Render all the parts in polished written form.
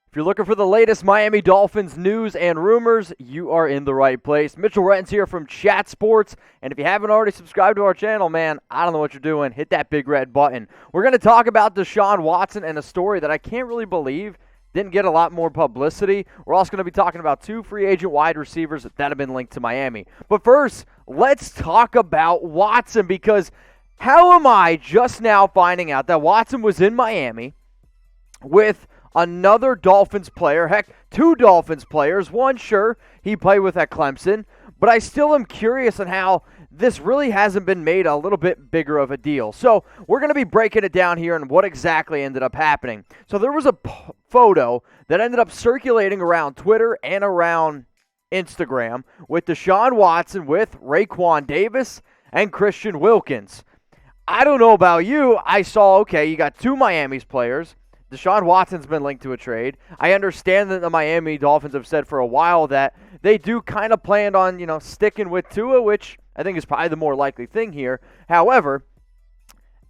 If you're looking for the latest Miami Dolphins news and rumors, you are in the right place. Mitchell Renz here from Chat Sports, and if you haven't already subscribed to our channel, man, I don't know what you're doing. Hit that big red button. We're going to talk about Deshaun Watson and a story that I can't really believe didn't get a lot more publicity. We're also going to be talking about two free agent wide receivers that have been linked to Miami. But first, let's talk about Watson, because how am I just now finding out that Watson was in Miami with another Dolphins player, heck, two Dolphins players. One, sure, he played with at Clemson, but I still am curious on how this really hasn't been made a little bit bigger of a deal. So we're going to be breaking it down here and what exactly ended up happening. So there was a photo that ended up circulating around Twitter and around Instagram with Deshaun Watson with Raekwon Davis and Christian Wilkins. I don't know about you. I saw, okay, you got two Miami's players. Deshaun Watson's been linked to a trade. I understand that the Miami Dolphins have said for a while that they do kind of plan on, sticking with Tua, which I think is probably the more likely thing here. However,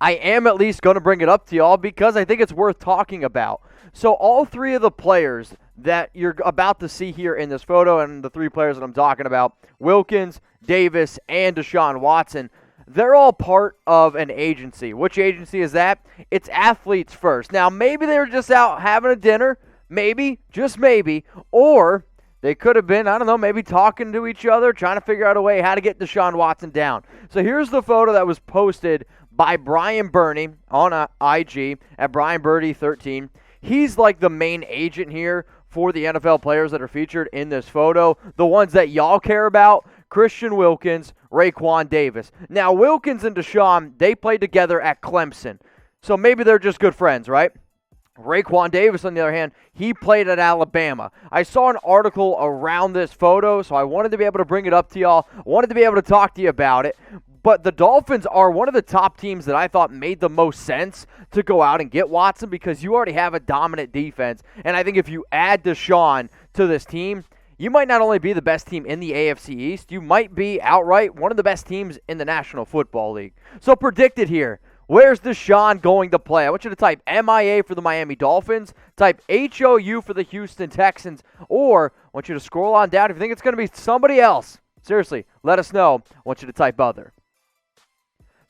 I am at least going to bring it up to y'all because I think it's worth talking about. So all three of the players that you're about to see here in this photo, and the three players that I'm talking about, Wilkins, Davis, and Deshaun Watson, they're all part of an agency. Which agency is that? It's Athletes First. Now, maybe they were just out having a dinner. Maybe, just maybe. Or they could have been, I don't know, maybe talking to each other, trying to figure out a way how to get Deshaun Watson down. So here's the photo that was posted by Bryan Burney on IG at Bryan Burney 13. He's like the main agent here for the NFL players that are featured in this photo. The ones that y'all care about: Christian Wilkins, Raekwon Davis. Now, Wilkins and Deshaun, they played together at Clemson. So maybe they're just good friends, right? Raekwon Davis, on the other hand, he played at Alabama. I saw an article around this photo, so I wanted to be able to bring it up to y'all. I wanted to be able to talk to you about it. But the Dolphins are one of the top teams that I thought made the most sense to go out and get Watson, because you already have a dominant defense. And I think if you add Deshaun to this team, you might not only be the best team in the AFC East, you might be outright one of the best teams in the National Football League. So predicted here, where's Deshaun going to play? I want you to type MIA for the Miami Dolphins, type HOU for the Houston Texans, or I want you to scroll on down. If you think it's going to be somebody else, seriously, let us know. I want you to type other.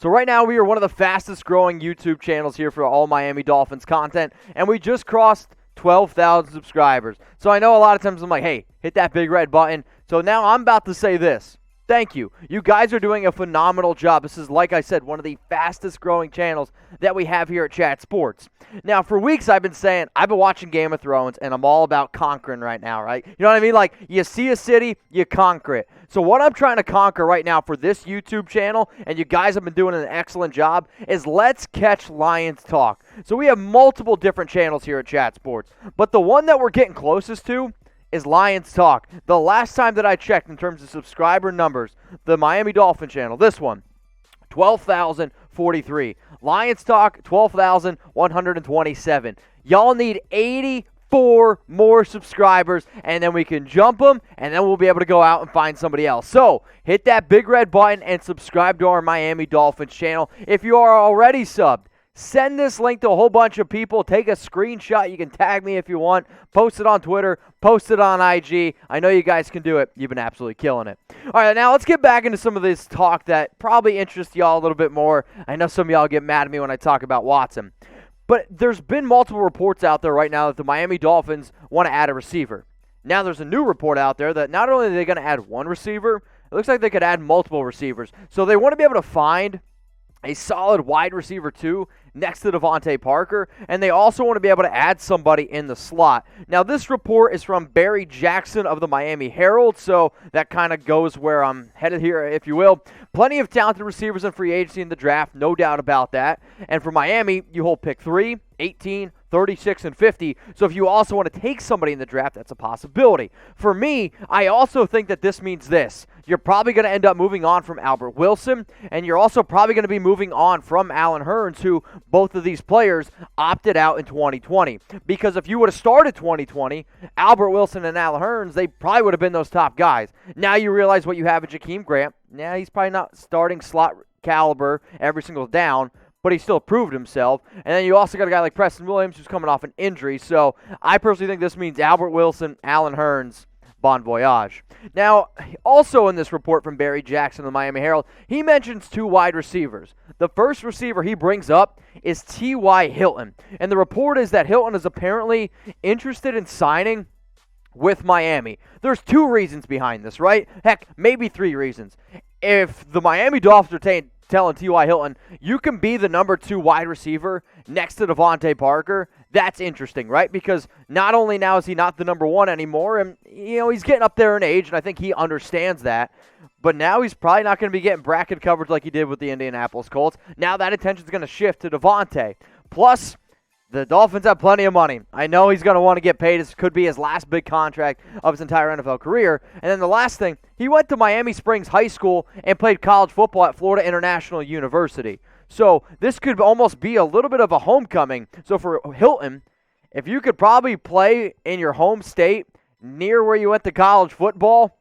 So right now we are one of the fastest growing YouTube channels here for all Miami Dolphins content, and we just crossed 12,000 subscribers. So I know a lot of times I'm like, hey, hit that big red button. So now I'm about to say this. Thank you. You guys are doing a phenomenal job. This is, like I said, one of the fastest growing channels that we have here at Chat Sports. Now, for weeks I've been saying, I've been watching Game of Thrones, and I'm all about conquering right now, right? You know what I mean? Like, you see a city, you conquer it. So what I'm trying to conquer right now for this YouTube channel, and you guys have been doing an excellent job, is Let's Catch Lions Talk. So we have multiple different channels here at Chat Sports, but the one that we're getting closest to is Lions Talk. The last time that I checked in terms of subscriber numbers, the Miami Dolphin channel, this one, 12,043. Lions Talk, 12,127. Y'all need 84 more subscribers, and then we can jump them, and then we'll be able to go out and find somebody else. So hit that big red button and subscribe to our Miami Dolphins channel. If you are already subbed, send this link to a whole bunch of people. Take a screenshot. You can tag me if you want. Post it on Twitter. Post it on IG. I know you guys can do it. You've been absolutely killing it. All right, now let's get back into some of this talk that probably interests y'all a little bit more. I know some of y'all get mad at me when I talk about Watson. But there's been multiple reports out there right now that the Miami Dolphins want to add a receiver. Now there's a new report out there that not only are they going to add one receiver, it looks like they could add multiple receivers. So they want to be able to find a solid wide receiver too next to Devontae Parker, and they also want to be able to add somebody in the slot. Now this report is from Barry Jackson of the Miami Herald, so that kind of goes where I'm headed here, if you will. Plenty of talented receivers in free agency in the draft, no doubt about that. And for Miami, you hold pick 3, 18, 36, and 50. So if you also want to take somebody in the draft, that's a possibility. For me, I also think that this means this. You're probably going to end up moving on from Albert Wilson, and you're also probably going to be moving on from Allen Hurns, who both of these players opted out in 2020. Because if you would have started 2020, Albert Wilson and Allen Hurns, they probably would have been those top guys. Now you realize what you have in Jakeem Grant. Now he's probably not starting slot caliber every single down, but he still proved himself. And then you also got a guy like Preston Williams who's coming off an injury. So I personally think this means Albert Wilson, Allen Hurns, bon voyage. Now, also in this report from Barry Jackson of the Miami Herald, he mentions 2 wide receivers. The first receiver he brings up is T.Y. Hilton. And the report is that Hilton is apparently interested in signing with Miami. There's 2 reasons behind this, right? Heck, maybe 3 reasons. If the Miami Dolphins are telling T.Y. Hilton, you can be the number 2 wide receiver next to Devontae Parker, that's interesting, right? Because not only now is he not the number 1 anymore, and he's getting up there in age, and I think he understands that, but now he's probably not going to be getting bracket coverage like he did with the Indianapolis Colts. Now that attention's going to shift to Devontae. Plus, the Dolphins have plenty of money. I know he's going to want to get paid. This could be his last big contract of his entire NFL career. And then the last thing, he went to Miami Springs High School and played college football at Florida International University. So this could almost be a little bit of a homecoming. So for Hilton, if you could probably play in your home state near where you went to college football,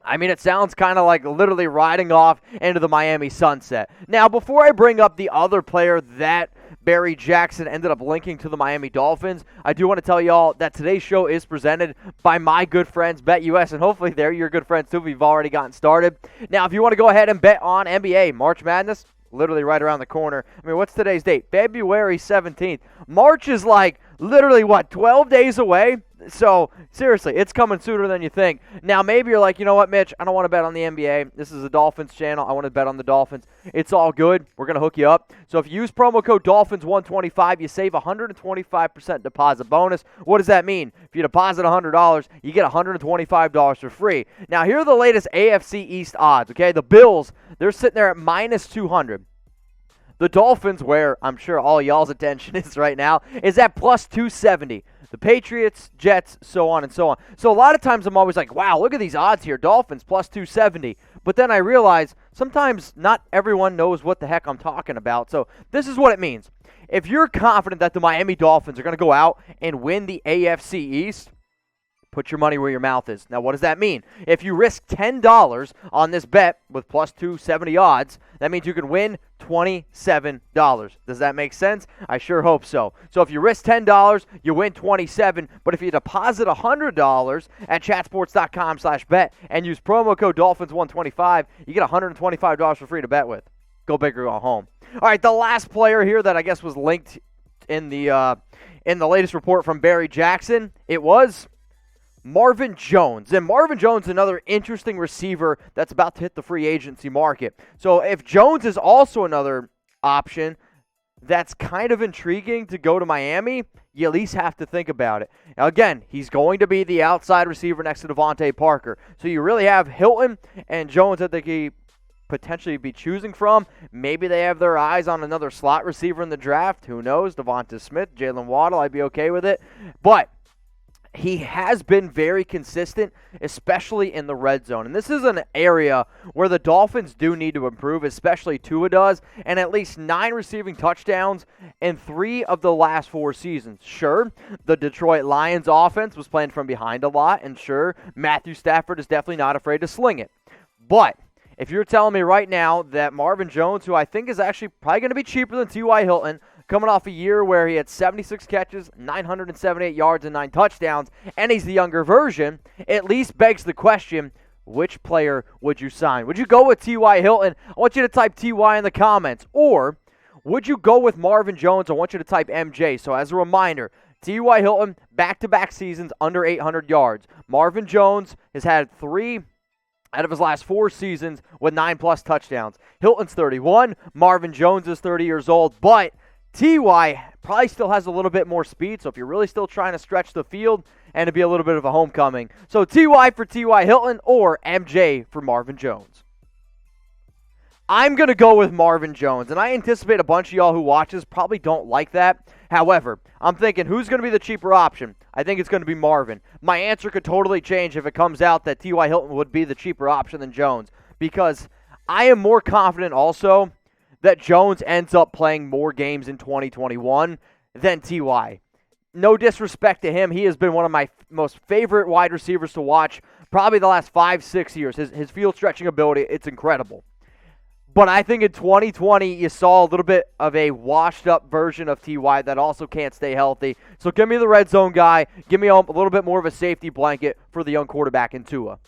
I mean, it sounds kind of like literally riding off into the Miami sunset. Now, before I bring up the other player that Barry Jackson ended up linking to the Miami Dolphins, I do want to tell y'all that today's show is presented by my good friends BETUS, and hopefully they're your good friends too if you've already gotten started. Now, if you want to go ahead and bet on NBA, March Madness, literally right around the corner. I mean, what's today's date? February 17th. March is like literally, 12 days away? So, seriously, it's coming sooner than you think. Now, maybe you're like, you know what, Mitch? I don't want to bet on the NBA. This is a Dolphins channel. I want to bet on the Dolphins. It's all good. We're going to hook you up. So, if you use promo code Dolphins125, you save 125% deposit bonus. What does that mean? If you deposit $100, you get $125 for free. Now, here are the latest AFC East odds, okay? The Bills, they're sitting there at minus 200. The Dolphins, where I'm sure all y'all's attention is right now, is at plus 270. The Patriots, Jets, so on and so on. So a lot of times I'm always like, wow, look at these odds here. Dolphins plus 270. But then I realize sometimes not everyone knows what the heck I'm talking about. So this is what it means. If you're confident that the Miami Dolphins are going to go out and win the AFC East, put your money where your mouth is. Now, what does that mean? If you risk $10 on this bet with plus 270 odds, that means you can win $27. Does that make sense? I sure hope so. So if you risk $10, you win $27. But if you deposit $100 at chatsports.com/bet and use promo code Dolphins125, you get $125 for free to bet with. Go big or go home. All right, the last player here that I guess was linked in the latest report from Barry Jackson, it was Marvin Jones. And Marvin Jones is another interesting receiver that's about to hit the free agency market. So if Jones is also another option that's kind of intriguing to go to Miami, you at least have to think about it. Now again, he's going to be the outside receiver next to Devontae Parker. So you really have Hilton and Jones that they could potentially be choosing from. Maybe they have their eyes on another slot receiver in the draft. Who knows? Devonta Smith, Jalen Waddle, I'd be okay with it. But he has been very consistent, especially in the red zone. And this is an area where the Dolphins do need to improve, especially Tua does, and at least 9 receiving touchdowns in 3 of the last 4 seasons. Sure, the Detroit Lions offense was playing from behind a lot, and sure, Matthew Stafford is definitely not afraid to sling it. But if you're telling me right now that Marvin Jones, who I think is actually probably going to be cheaper than T.Y. Hilton, coming off a year where he had 76 catches, 978 yards, and 9 touchdowns, and he's the younger version, at least begs the question, which player would you sign? Would you go with T.Y. Hilton? I want you to type T.Y. in the comments. Or would you go with Marvin Jones? I want you to type MJ. So as a reminder, T.Y. Hilton, back-to-back seasons, under 800 yards. Marvin Jones has had 3 out of his last 4 seasons with 9+ touchdowns. Hilton's 31. Marvin Jones is 30 years old. But T.Y. probably still has a little bit more speed, so if you're really still trying to stretch the field, and it'd be a little bit of a homecoming. So T.Y. for T.Y. Hilton or MJ for Marvin Jones. I'm going to go with Marvin Jones, and I anticipate a bunch of y'all who watches probably don't like that. However, I'm thinking, who's going to be the cheaper option? I think it's going to be Marvin. My answer could totally change if it comes out that T.Y. Hilton would be the cheaper option than Jones, because I am more confident also that Jones ends up playing more games in 2021 than T.Y. No disrespect to him. He has been one of my most favorite wide receivers to watch probably the last 5-6 years. His field stretching ability, it's incredible. But I think in 2020, you saw a little bit of a washed-up version of T.Y. that also can't stay healthy. So give me the red zone guy. Give me a little bit more of a safety blanket for the young quarterback in Tua.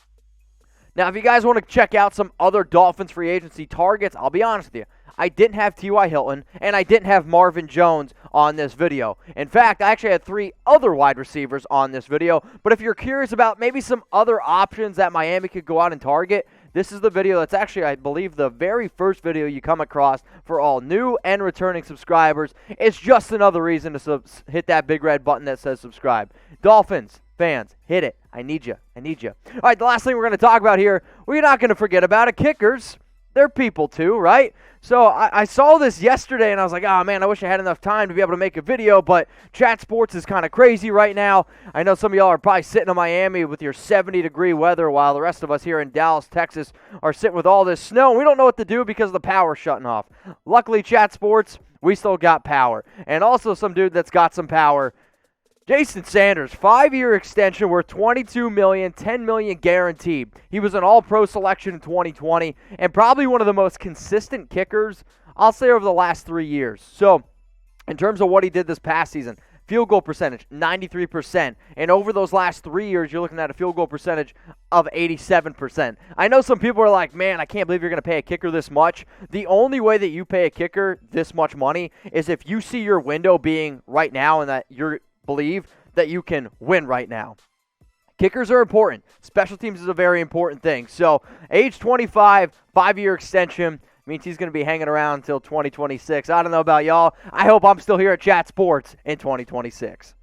Now, if you guys want to check out some other Dolphins free agency targets, I'll be honest with you. I didn't have T.Y. Hilton, and I didn't have Marvin Jones on this video. In fact, I actually had 3 other wide receivers on this video. But if you're curious about maybe some other options that Miami could go out and target, this is the video that's actually, I believe, the very first video you come across for all new and returning subscribers. It's just another reason to hit that big red button that says subscribe. Dolphins fans, hit it. I need you. I need you. All right, the last thing we're going to talk about here, we're not going to forget about it. Kickers, they're people too, right? So I saw this yesterday, and I was like, oh, man, I wish I had enough time to be able to make a video, but Chat Sports is kind of crazy right now. I know some of y'all are probably sitting in Miami with your 70-degree weather while the rest of us here in Dallas, Texas are sitting with all this snow. We don't know what to do because the power's shutting off. Luckily, Chat Sports, we still got power. And also some dude that's got some power, Jason Sanders, 5-year extension worth $22 million, $10 million guaranteed. He was an all-pro selection in 2020 and probably one of the most consistent kickers, I'll say, over the last 3 years. So, in terms of what he did this past season, field goal percentage, 93%. And over those last 3 years, you're looking at a field goal percentage of 87%. I know some people are like, man, I can't believe you're going to pay a kicker this much. The only way that you pay a kicker this much money is if you see your window being right now and that you're believe that you can win right now. Kickers are important. Special teams is a very important thing. So, age 25, 5-year extension means he's going to be hanging around until 2026. I don't know about y'all. I hope I'm still here at Chat Sports in 2026.